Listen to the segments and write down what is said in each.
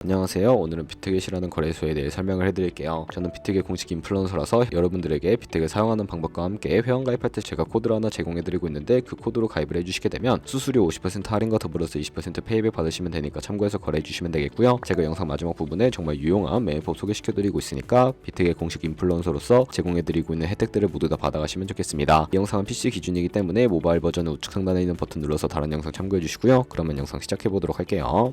안녕하세요. 오늘은 비트겟이라는 거래소에 대해 설명을 해드릴게요. 저는 비트겟 공식 인플루언서라서 여러분들에게 비트겟 사용하는 방법과 함께 회원가입할 때 제가 코드를 하나 제공해드리고 있는데 그 코드로 가입을 해주시게 되면 수수료 50% 할인과 더불어서 20% 페이백 받으시면 되니까 참고해서 거래해주시면 되겠고요. 제가 영상 마지막 부분에 정말 유용한 매매법 소개시켜드리고 있으니까 비트겟 공식 인플루언서로서 제공해드리고 있는 혜택들을 모두 다 받아가시면 좋겠습니다. 이 영상은 PC 기준이기 때문에 모바일 버전은 우측 상단에 있는 버튼 눌러서 다른 영상 참고해주시고요. 그러면 영상 시작해보도록 할게요.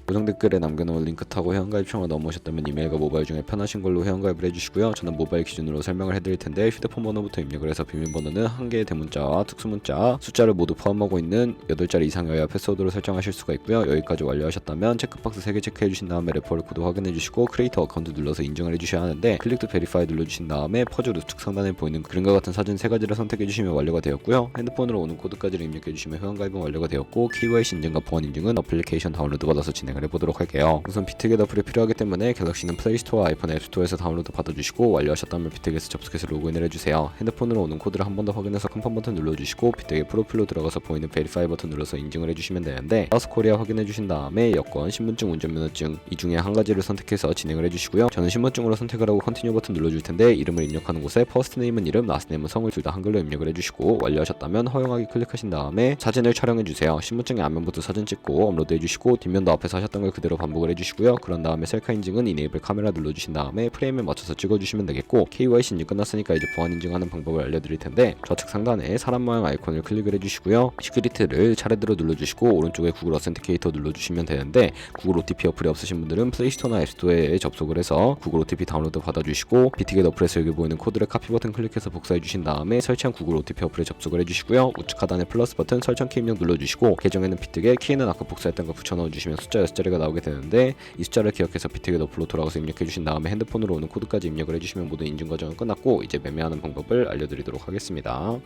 고정 댓글에 남겨놓은 링크 타고 회원가입 청을 넘어오셨다면 이메일과 모바일 중에 편하신 걸로 회원가입을 해주시고요. 저는 모바일 기준으로 설명을 해드릴 텐데 휴대폰 번호부터 입력을 해서 비밀번호는 한 개의 대문자와 특수문자, 숫자를 모두 포함하고 있는 8자리 이상이어야 패스워드로 설정하실 수가 있고요. 여기까지 완료하셨다면 체크박스 3개 체크해주신 다음에 레퍼럴 코드 확인해주시고 크리에이터 어카운트 눌러서 인증을 해주셔야 하는데 클릭 투 베리파이 눌러주신 다음에 퍼즐 우측 상단에 보이는 그림과 같은 사진 3가지를 선택해주시면 완료가 되었고요. 핸드폰으로 오는 코드까지를 입력해주시면 회원가입은 완료가 되었고 KYC 인증과 보안 인증은 어플리케이션 다운로드 받아서 진행을 해보도록 할게요. 우선 비트겟 어플이 필요하기 때문에 갤럭시는 플레이스토어와 아이폰 앱스토어에서 다운로드 받아주시고 완료하셨다면 비트겟에 접속해서 로그인을 해주세요. 핸드폰으로 오는 코드를 한 번 더 확인해서 컨펌 버튼 눌러주시고 비트겟 프로필로 들어가서 보이는 베리파이 버튼 눌러서 인증을 해주시면 되는데 사우스코리아 확인해주신 다음에 여권, 신분증, 운전면허증 이 중에 한 가지를 선택해서 진행을 해주시고요. 저는 신분증으로 선택을 하고 컨티뉴 버튼 눌러줄 텐데 이름을 입력하는 곳에 퍼스트 네임은 이름, 라스트 네임은 성을 둘 다 한글로 입력을 해주시고 완료하셨다면 허용하기 클릭하신 다음에 사진을 촬영해주세요. 신분증의 앞면부터 사진 찍고 업로드해주시고 뒷면도 앞에서 하셨던 걸 그대로 반복을 해주시고요. 그런 다음에 셀카 인증은 이네이블 카메라 눌러주신 다음에 프레임에 맞춰서 찍어주시면 되겠고 KYC 인증 끝났으니까 이제 보안 인증하는 방법을 알려드릴 텐데 좌측 상단에 사람 모양 아이콘을 클릭을 해주시고요. 시큐리티를 차례대로 눌러주시고 오른쪽에 구글 어센티케이터 눌러주시면 되는데 구글 OTP 어플이 없으신 분들은 플레이스토어나 앱스토어에 접속을 해서 구글 OTP 다운로드 받아주시고 비트겟 어플에서 여기 보이는 코드를 카피 버튼 클릭해서 복사해주신 다음에 설치한 구글 OTP 어플에 접속을 해주시고요. 우측 하단에 플러스 버튼 설정 키 입력 눌러주시고 계정에는 비트겟, 키에는 아까 복사했던 거 붙여 넣어주시면 숫자 6자리가 나오게 되는데 이 숫자를 기억해서 비트겟 어플로 돌아가서 입력해주신 다음에 핸드폰으로 오는 코드까지 입력을 해주시면 모든 인증 과정은 끝났고 이제 매매하는 방법을 알려드리도록 하겠습니다.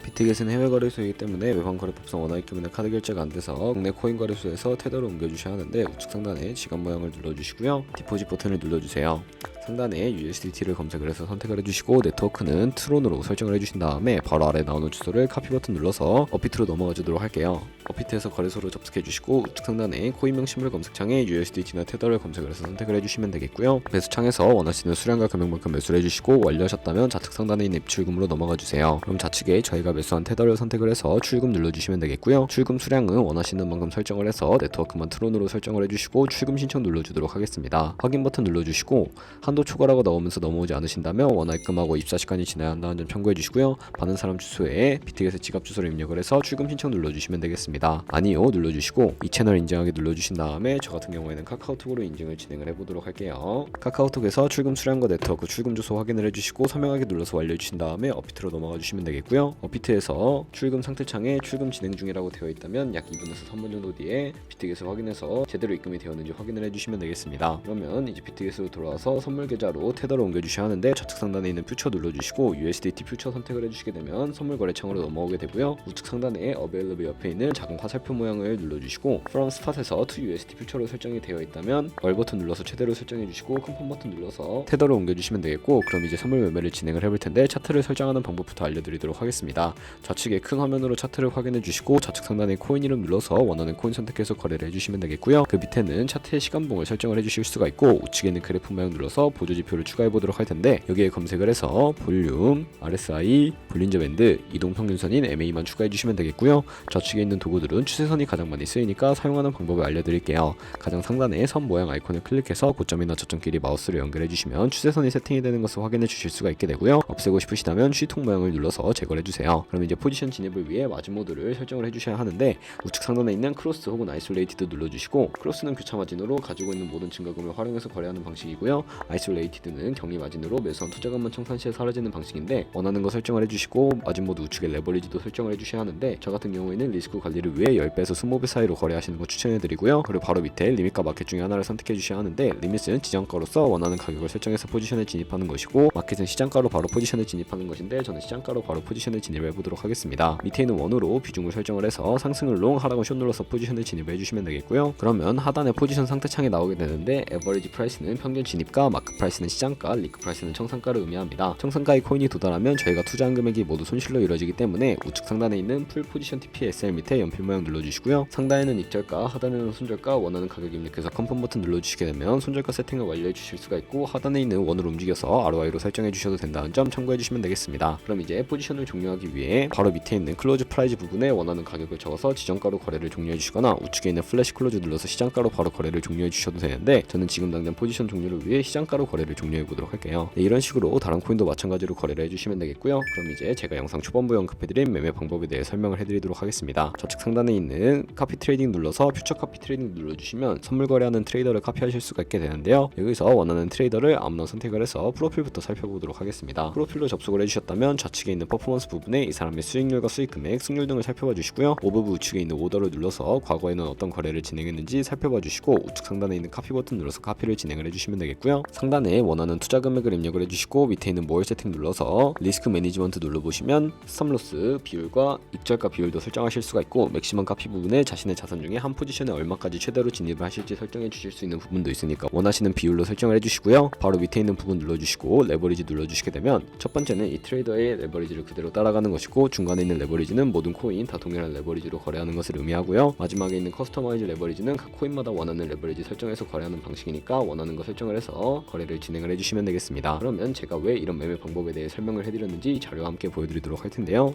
비트겟은 해외 거래소이기 때문에 외환 거래법상 원화이기 때문에 카드 결제가 안 돼서 국내 코인 거래소에서 테더로 옮겨주셔야 하는데 우측 상단에 지갑 모양을 눌러주시고요. 디포짓 버튼을 눌러주세요. 상단에 USDT를 검색을 해서 선택을 해주시고 네트워크는 트론으로 설정을 해주신 다음에 바로 아래 나오는 주소를 카피 버튼 눌러서 업비트로 넘어가 주도록 할게요. 업비트에서 거래소로 접속해 주시고 우측 상단에 코인명 신물 검색창에 USDT나 테더를 검색을 해서 선택을 해주시면 되겠고요. 매수창에서 원하시는 수량과 금액만큼 매수를 해주시고 완료하셨다면 좌측 상단에 있는 입출금으로 넘어가 주세요. 그럼 좌측에 저희가 매수한 테더를 선택을 해서 출금 눌러주시면 되겠고요. 출금 수량은 원하시는 만큼 설정을 해서 네트워크만 트론으로 설정을 해주시고 출금 신청 눌러주도록 하겠습니다. 확인 버튼 눌러주시고 한도 초과라고 나오면서 넘어오지 않으신다면 원화입금하고 입사 시간이 지나야 한다는 점 참고해 주시고요. 받는 사람 주소에 비트겟의 지갑 주소를 입력을 해서 출금 신청 눌러주시면 되겠습니다. 아니요 눌러주시고 이 채널 인증하기 눌러주신 다음에 저 같은 경우에는 카카오톡으로 인증을 진행을 해보도록 할게요. 카카오톡에서 출금 수량과 네트워크 출금 주소 확인을 해주시고 서명하기 눌러서 완료해주신 다음에 업비트로 넘어가 주시면 되겠고요. 업비트에서 출금 상태창에 출금 진행 중이라고 되어 있다면 약 2분에서 3분 정도 뒤에 비트겟을 확인해서 제대로 입금이 되었는지 확인을 해주시면 되겠습니다. 그러면 이제 비트겟으로 돌아와서 선물 계좌로 테더를 옮겨주셔야 하는데 좌측 상단에 있는 퓨처 눌러주시고 USDT 퓨처 선택을 해주시게 되면 선물 거래창으로 넘어오게 되고요. 우측 상단에 Available 옆에 있는 작은 화살표 모양을 눌러주시고 From Spot에서 To USDT 퓨처로 설정이 되어 있다면 월 버튼 눌러서 최대로 설정해주시고 컨펌 버튼 눌러서 테더를 옮겨주시면 되겠고 그럼 이제 선물 매매를 진행을 해볼 텐데 차트를 설정하는 방법부터 알려드리도록 하겠습니다. 좌측에 큰 화면으로 차트를 확인해주시고 좌측 상단에 코인 이름 눌러서 원하는 코인 선택해서 거래를 해주시면 되겠고요. 그 밑에는 차트의 시간봉을 설정을 해주실 수가 있고 우측에 있는 그래프 모양 눌러서 보조지표를 추가해 보도록 할 텐데 여기에 검색을 해서 볼륨, RSI, 볼린저 밴드, 이동평균선인 MA만 추가해 주시면 되겠고요. 좌측에 있는 도구들은 추세선이 가장 많이 쓰이니까 사용하는 방법을 알려드릴게요. 가장 상단에 선 모양 아이콘을 클릭해서 고점이나 저점끼리 마우스를 연결해 주시면 추세선이 세팅이 되는 것을 확인해 주실 수가 있게 되고요. 없애고 싶으시다면 C통 모양을 눌러서 제거를 해주세요. 그럼 이제 포지션 진입을 위해 마진 모드를 설정을 해주셔야 하는데 우측 상단에 있는 크로스 혹은 아이솔레이티드 눌러주시고 크로스는 교차 마진으로 가지고 있는 모든 증가금을 활용해서 거래하는 방식이고요. 아이솔레이티드는 경리 마진으로 매수한 투자금만 청산 시에 사라지는 방식인데 원하는 거 설정을 해주시고 마진 모드 우측에 레버리지도 설정을 해주셔야 하는데 저 같은 경우에는 리스크 관리를 위해 10배에서 20배 사이로 거래하시는 거 추천해드리고요. 그리고 바로 밑에 리밋과 마켓 중에 하나를 선택해 주셔야 하는데 리밋은 지정가로서 원하는 가격을 설정해서 포지션에 진입하는 것이고 마켓은 시장가로 바로 포지션에 진입하는 것인데 저는 시장가로 바로 포지션에 진입해 보도록 하겠습니다. 밑에 있는 원으로 비중을 설정을 해서 상승을 롱, 하락은 숏 눌러서 포지션에 진입해 주시면 되겠고요. 그러면 하단에 포지션 상태창이 나오게 되는데 에버리지 프라이스는 평균 진입가, 마크 프라이스는 시장가, 리크 프라이스는 청산가를 의미합니다. 청산가의 코인이 도달하면 저희가 투자한 금액이 모두 손실로 이루어지기 때문에 우측 상단에 있는 풀 포지션 TPSL 밑에 필 모양 눌러주시고요. 상단에는 입절가, 하단에는 손절가, 원하는 가격 입력해서 컨펌 버튼 눌러주시게 되면 손절가 세팅을 완료해 주실 수가 있고, 하단에 있는 원을 움직여서 ROI로 설정해 주셔도 된다는 점 참고해 주시면 되겠습니다. 그럼 이제 포지션을 종료하기 위해 바로 밑에 있는 클로즈 프라이즈 부분에 원하는 가격을 적어서 지정가로 거래를 종료해 주시거나 우측에 있는 플래시 클로즈 눌러서 시장가로 바로 거래를 종료해 주셔도 되는데, 저는 지금 당장 포지션 종료를 위해 시장가로 거래를 종료해 보도록 할게요. 네, 이런 식으로 다른 코인도 마찬가지로 거래를 해주시면 되겠고요. 그럼 이제 제가 영상 초반부에 언급해드린 매매 방법에 대해 설명을 해드리도록 하겠습니다. 좌측 상단에 있는 카피 트레이딩 눌러서 퓨처 카피 트레이딩 눌러주시면 선물 거래하는 트레이더를 카피하실 수가 있게 되는데요. 여기서 원하는 트레이더를 아무나 선택을 해서 프로필부터 살펴보도록 하겠습니다. 프로필로 접속을 해주셨다면 좌측에 있는 퍼포먼스 부분에 이 사람의 수익률과 수익 금액, 승률 등을 살펴봐 주시고요. 오버뷰 우측에 있는 오더를 눌러서 과거에는 어떤 거래를 진행했는지 살펴봐 주시고, 우측 상단에 있는 카피 버튼 눌러서 카피를 진행을 해주시면 되겠고요. 상단에 원하는 투자 금액을 입력을 해주시고, 밑에 있는 모어 세팅 눌러서 리스크 매니지먼트 눌러보시면 스탑로스 비율과 입절가 비율도 설정하실 수가 있고, 맥시멈 카피 부분에 자신의 자산 중에 한 포지션에 얼마까지 최대로 진입을 하실지 설정해 주실 수 있는 부분도 있으니까 원하시는 비율로 설정을 해주시고요. 바로 밑에 있는 부분 눌러주시고 레버리지 눌러주시게 되면 첫 번째는 이 트레이더의 레버리지를 그대로 따라가는 것이고, 중간에 있는 레버리지는 모든 코인 다 동일한 레버리지로 거래하는 것을 의미하고요. 마지막에 있는 커스터마이즈 레버리지는 각 코인마다 원하는 레버리지 설정해서 거래하는 방식이니까 원하는 거 설정을 해서 거래를 진행을 해주시면 되겠습니다. 그러면 제가 왜 이런 매매 방법에 대해 설명을 해드렸는지 자료와 함께 보여드리도록 할 텐데요.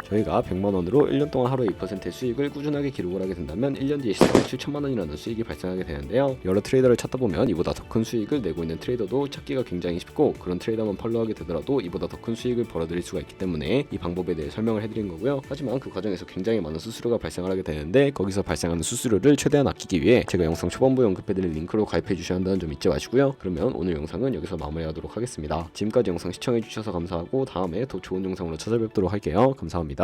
저희가 100만원으로 1년 동안 하루에 2%의 수익을 꾸준하게 기록을 하게 된다면 1년 뒤에 7천만원이라는 수익이 발생하게 되는데요. 여러 트레이더를 찾다 보면 이보다 더 큰 수익을 내고 있는 트레이더도 찾기가 굉장히 쉽고, 그런 트레이더만 팔로우하게 되더라도 이보다 더 큰 수익을 벌어들일 수가 있기 때문에 이 방법에 대해 설명을 해드린 거고요. 하지만 그 과정에서 굉장히 많은 수수료가 발생을 하게 되는데, 거기서 발생하는 수수료를 최대한 아끼기 위해 제가 영상 초반부에 언급해드린 링크로 가입해 주셔야 한다는 점 잊지 마시고요. 그러면 오늘 영상은 여기서 마무리하도록 하겠습니다. 지금까지 영상 시청해 주셔서 감사하고, 다음에 더 좋은 영상으로 찾아뵙도록 할게요. 감사합니다.